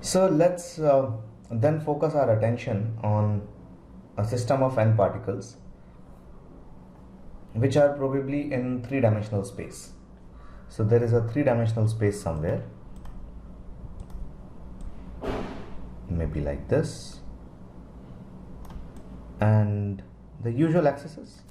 So let's then focus our attention on a system of n particles which are probably in three-dimensional space. So there is a three-dimensional space somewhere, maybe like this, and the usual axes.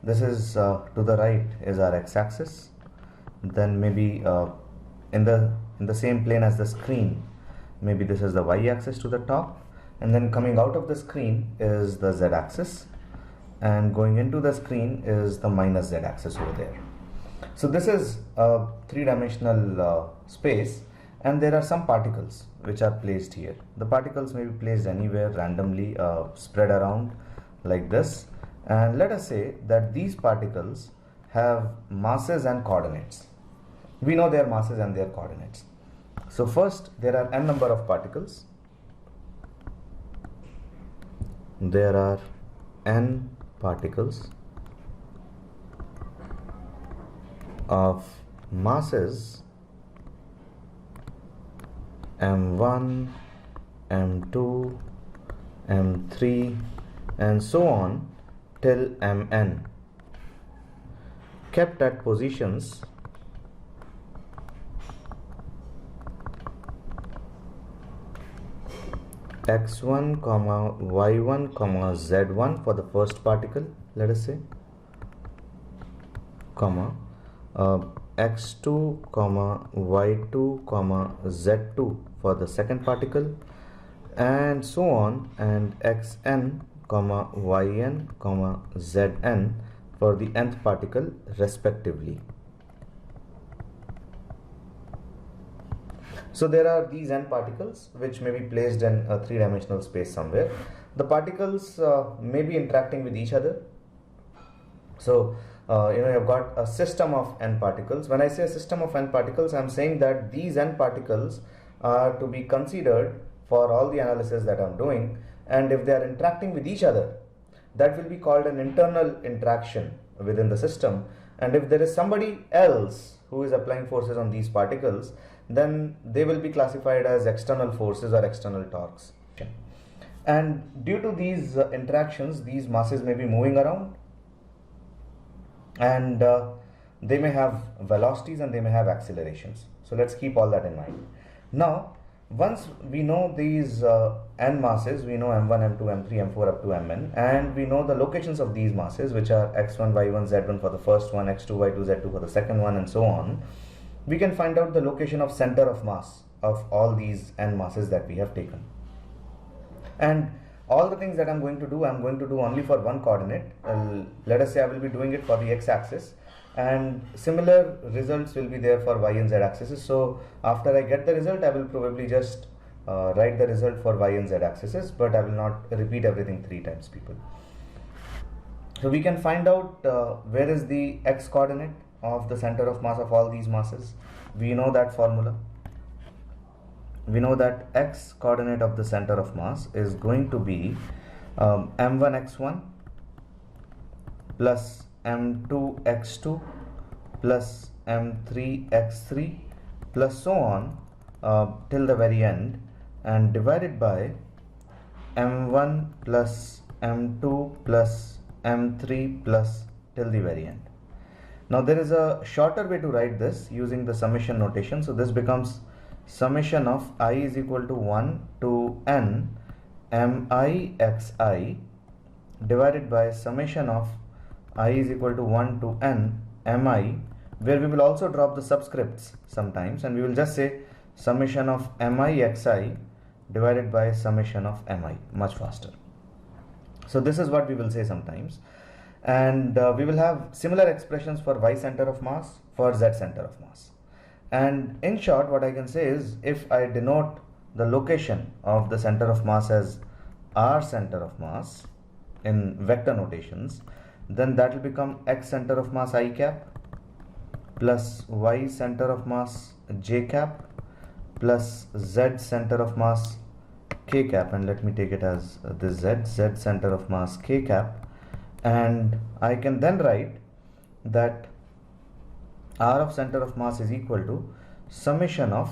This is to the right is our x-axis, then maybe in the same plane as the screen, maybe this is the y-axis to the top, and then coming out of the screen is the z-axis, and going into the screen is the minus z-axis over there. So this is a three-dimensional space, and there are some particles which are placed here. The particles may be placed anywhere randomly, spread around like this, and let us say that these particles have masses and coordinates. We know their masses and their coordinates. So first there are n number of particles. There are n particles of masses m1, m2, m3 and so on till mn, kept at positions x1, y1, z1 for the first particle, let us say, comma x2, y2, z2 for the second particle, and so on, and xn, yn, zn for the nth particle respectively. So there are these n particles which may be placed in a three-dimensional space somewhere. The particles may be interacting with each other. So you've got a system of n particles. When I say a system of n particles, I am saying that these n particles are to be considered for all the analysis that I am doing, and if they are interacting with each other, that will be called an internal interaction within the system. And if there is somebody else who is applying forces on these particles, then they will be classified as external forces or external torques. And due to these interactions, these masses may be moving around, and they may have velocities and they may have accelerations. So let's keep all that in mind. Now, once we know these n masses, we know m1, m2, m3, m4 up to mn, and we know the locations of these masses, which are x1, y1, z1 for the first one, x2, y2, z2 for the second one, and so on. We can find out the location of center of mass of all these n masses that we have taken. And all the things that I'm going to do only for one coordinate. Let us say I will be doing it for the x-axis, and similar results will be there for y and z axes. So after I get the result, I will probably just write the result for y and z axes, but I will not repeat everything three times, people. So we can find out where is the x coordinate of the center of mass of all these masses. We know that formula. We know that x coordinate of the center of mass is going to be m1x1 plus m2x2 plus m3x3 plus so on till the very end, and divided by m1 plus m2 plus m3 plus till the very end. Now there is a shorter way to write this using the summation notation. So this becomes summation of I is equal to 1 to n mi xi divided by summation of I is equal to 1 to n mi, where we will also drop the subscripts sometimes, and we will just say summation of mi xi divided by summation of mi, much faster. So this is what we will say sometimes. And we will have similar expressions for y center of mass, for z center of mass. And in short, what I can say is, if I denote the location of the center of mass as r center of mass in vector notations, then that will become x center of mass I cap plus y center of mass j cap plus z center of mass k cap, and let me take it as this z center of mass k cap. And I can then write that r of center of mass is equal to summation of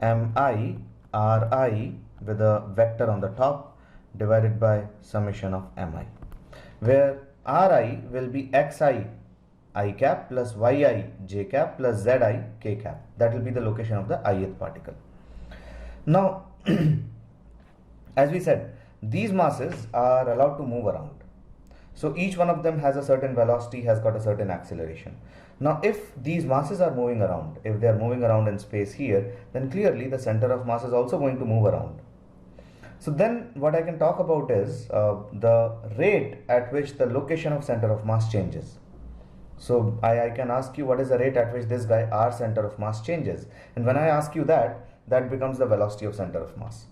mi Ri with a vector on the top divided by summation of Mi, where Ri will be xi I cap plus yi j cap plus zi k cap. That will be the location of the ith particle. Now, as we said, these masses are allowed to move around. So each one of them has a certain velocity, has got a certain acceleration. Now, if these masses are moving around, if they are moving around in space here, then clearly the center of mass is also going to move around. So then what I can talk about is the rate at which the location of center of mass changes. So I can ask you, what is the rate at which this guy R center of mass changes? And when I ask you that, that becomes the velocity of center of mass.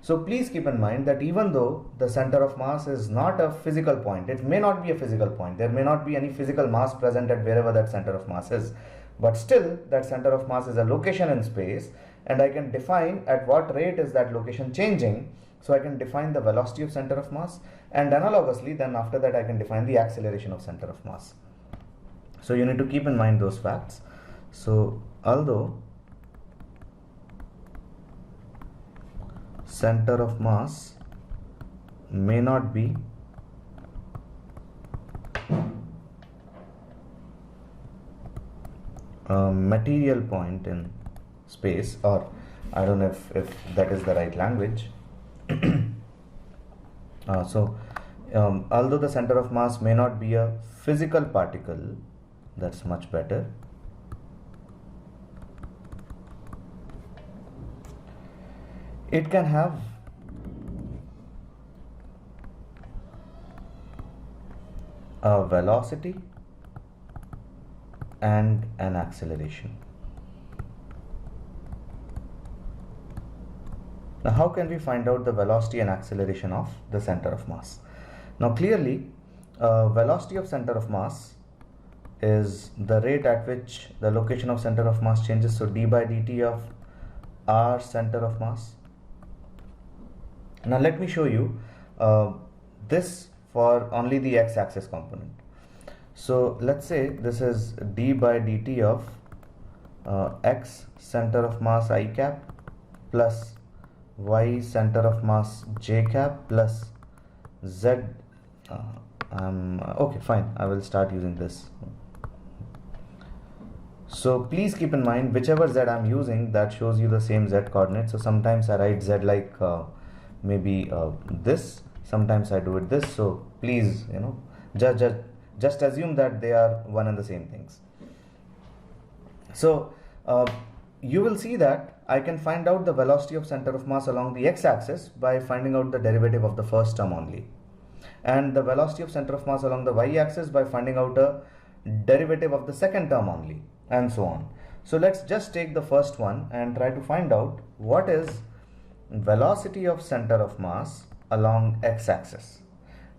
So please keep in mind that even though the center of mass is not a physical point, it may not be a physical point, there may not be any physical mass present at wherever that center of mass is, but still that center of mass is a location in space, and I can define at what rate is that location changing. So I can define the velocity of center of mass, and analogously then after that I can define the acceleration of center of mass. So you need to keep in mind those facts. So although center of mass may not be a material point in space, or I don't know if that is the right language. Although the center of mass may not be a physical particle, that's much better. It can have a velocity and an acceleration. Now, how can we find out the velocity and acceleration of the center of mass? Now, clearly, velocity of center of mass is the rate at which the location of center of mass changes. So, d by dt of r center of mass. Now, let me show you this for only the x-axis component. So, let's say this is d by dt of x center of mass I cap plus y center of mass j cap plus z. Okay, fine, I will start using this. So please keep in mind, whichever z I'm using, that shows you the same z coordinate. So sometimes I write z like maybe this, sometimes I do it this. So please, just assume that they are one and the same things. So you will see that I can find out the velocity of center of mass along the x-axis by finding out the derivative of the first term only, and the velocity of center of mass along the y-axis by finding out a derivative of the second term only, and so on. So let's just take the first one and try to find out what is velocity of center of mass along x-axis,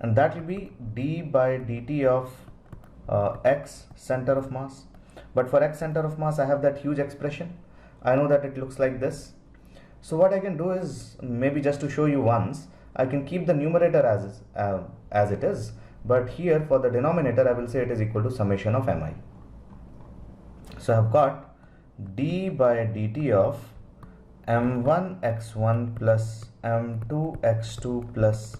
and that will be d by dt of x center of mass. But for x center of mass, I have that huge expression. I know that it looks like this. So what I can do is, maybe just to show you once, I can keep the numerator as it is, but here for the denominator I will say it is equal to summation of mi. So I have got d by dt of m1 x1 plus m2 x2 plus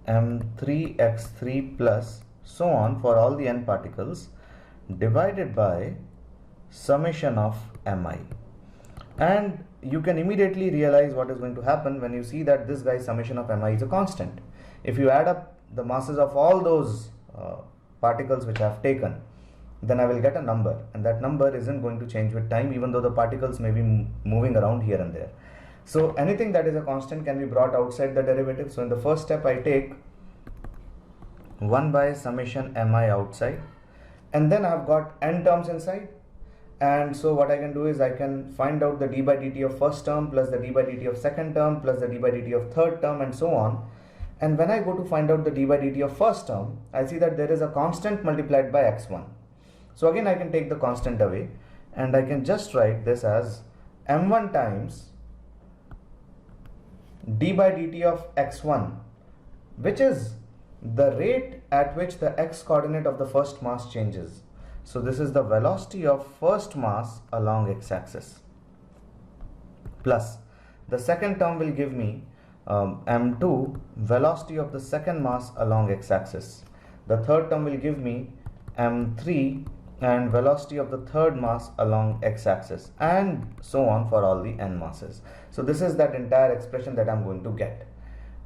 m3 x3 plus so on for all the n particles, divided by summation of mi. And you can immediately realize what is going to happen when you see that this guy's summation of mi is a constant. If you add up the masses of all those particles which I have taken, then I will get a number, and that number isn't going to change with time, even though the particles may be moving around here and there. So anything that is a constant can be brought outside the derivative. So in the first step I take 1 by summation mi outside, and then I have got n terms inside. And so what I can do is I can find out the d by dt of first term plus the d by dt of second term plus the d by dt of third term and so on. And when I go to find out the d by dt of first term, I see that there is a constant multiplied by x1. So again I can take the constant away, and I can just write this as m1 times d by dt of x1, which is the rate at which the x coordinate of the first mass changes. So this is the velocity of first mass along x-axis, plus The second term will give me m2, velocity of the second mass along x-axis. The third term will give me m3 and velocity of the third mass along x-axis, and so on for all the n masses. So this is that entire expression that I'm going to get.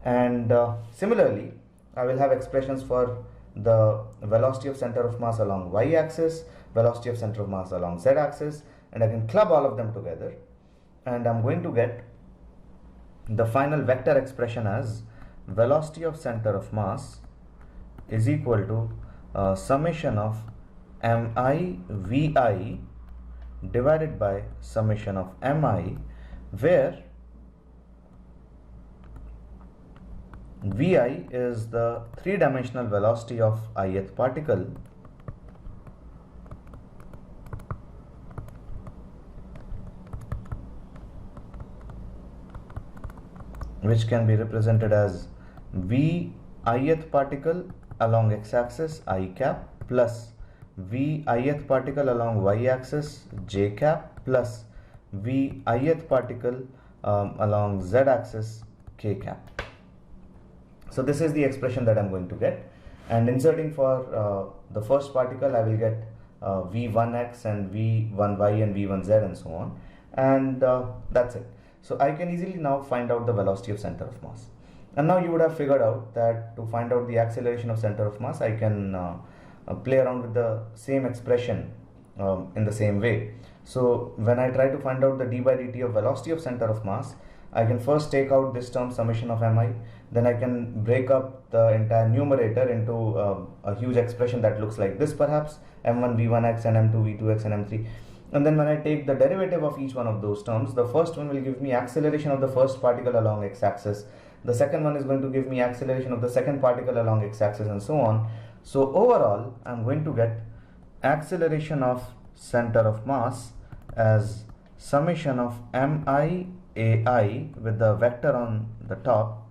And similarly, I will have expressions for the velocity of center of mass along y-axis, velocity of center of mass along z-axis, and I can club all of them together, and I'm going to get the final vector expression as velocity of center of mass is equal to summation of mi vi divided by summation of mi, where vi is the three-dimensional velocity of ith particle, which can be represented as v ith particle along x-axis I cap plus v ith particle along y-axis j cap plus v ith particle along z-axis k cap. So this is the expression that I'm going to get, and inserting for the first particle I will get v1x and v1y and v1z and so on, and that's it. So I can easily now find out the velocity of center of mass. And now you would have figured out that to find out the acceleration of center of mass, I can play around with the same expression in the same way. So when I try to find out the d by dt of velocity of center of mass, I can first take out this term summation of mi, then I can break up the entire numerator into a huge expression that looks like this perhaps, m1 v1x and m2 v2x and m3. And then when I take the derivative of each one of those terms, the first one will give me acceleration of the first particle along x-axis, the second one is going to give me acceleration of the second particle along x-axis, and so on. So overall, I'm going to get acceleration of center of mass as summation of mi ai with the vector on the top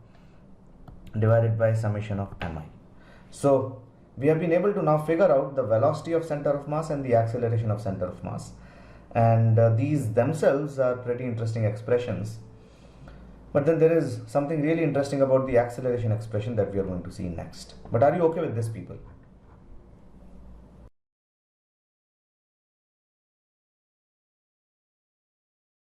divided by summation of mi. So we have been able to now figure out the velocity of center of mass and the acceleration of center of mass, and these themselves are pretty interesting expressions. But then there is something really interesting about the acceleration expression that we are going to see next. But are you okay with this, people?